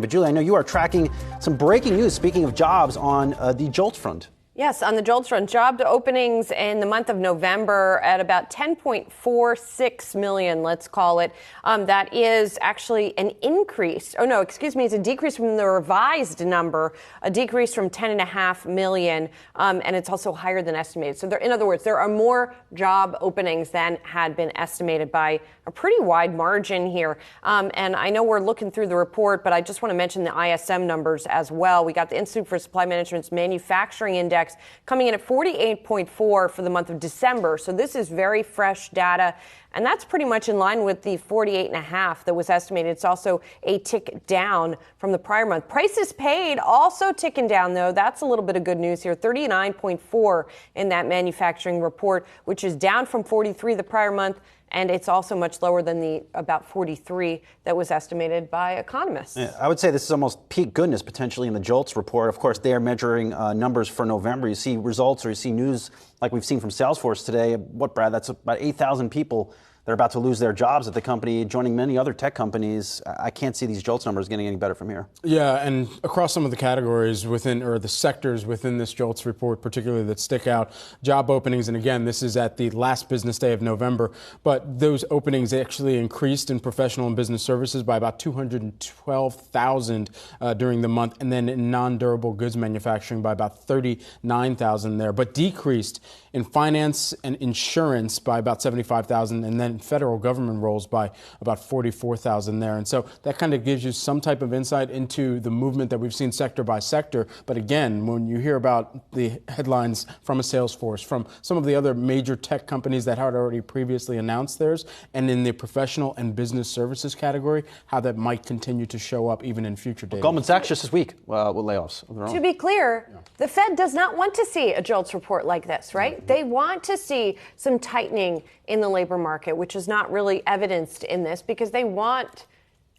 But Julie, I know you are tracking some breaking news, speaking of jobs, on the JOLTS front. Yes, on the JOLTS front, job openings in the month of November at about 10.46 million, let's call it. That is actually an increase. Oh, no, excuse me. It's a decrease from the revised number, a decrease from 10.5 million. And it's also higher than estimated. So in other words, there are more job openings than had been estimated by a pretty wide margin here. And I know we're looking through the report, but I just want to mention the ISM numbers as well. We got the Institute for Supply Management's Manufacturing Index coming in at 48.4 for the month of December. So this is very fresh data. And that's pretty much in line with the 48.5 that was estimated. It's also a tick down from the prior month. Prices paid also ticking down, though. That's a little bit of good news here. 39.4 in that manufacturing report, which is down from 43 the prior month. And it's also much lower than the about 43 that was estimated by economists. Yeah, I would say this is almost peak goodness potentially in the JOLTS report. Of course, they are measuring numbers for November. You see results or you see news like we've seen from Salesforce today. What, Brad? That's about 8,000 people that are about to lose their jobs at the company, joining many other tech companies. I can't see these JOLTS numbers getting any better from here. Yeah, and across some of the categories within, or the sectors within this JOLTS report, particularly that stick out, job openings, and again, this is at the last business day of November, but those openings actually increased in professional and business services by about 212,000 during the month, and then in non-durable goods manufacturing by about 39,000 there, but decreased in finance and insurance by about 75,000, and then federal government roles by about 44,000 there. And so that kind of gives you some type of insight into the movement that we've seen sector by sector. But again, when you hear about the headlines from a Salesforce, from some of the other major tech companies that had already previously announced theirs, and in the professional and business services category, how that might continue to show up even in future data. Goldman Sachs just this week with layoffs of their own. To be clear, the Fed does not want to see a JOLTS report like this, right? Mm-hmm. They want to see some tightening in the labor market, which is not really evidenced in this, because they want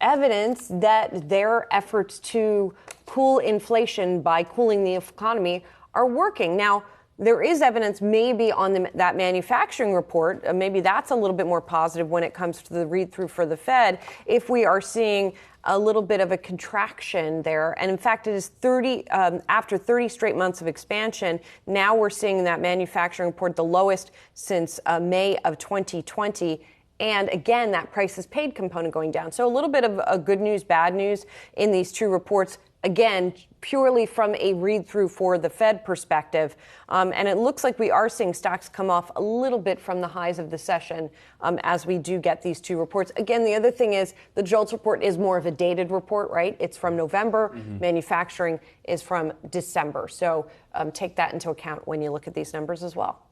evidence that their efforts to cool inflation by cooling the economy are working. Now, there is evidence maybe on that manufacturing report. Maybe that's a little bit more positive when it comes to the read-through for the Fed, if we are seeing a little bit of a contraction there. And in fact, it is after 30 straight months of expansion. Now we're seeing that manufacturing report the lowest since May of 2020. And again, that prices paid component going down. So a little bit of a good news, bad news in these two reports. Again, purely from a read-through for the Fed perspective. And it looks like we are seeing stocks come off a little bit from the highs of the session as we do get these two reports. Again, the other thing is the JOLTS report is more of a dated report, right? It's from November. Mm-hmm. Manufacturing is from December. So take that into account when you look at these numbers as well.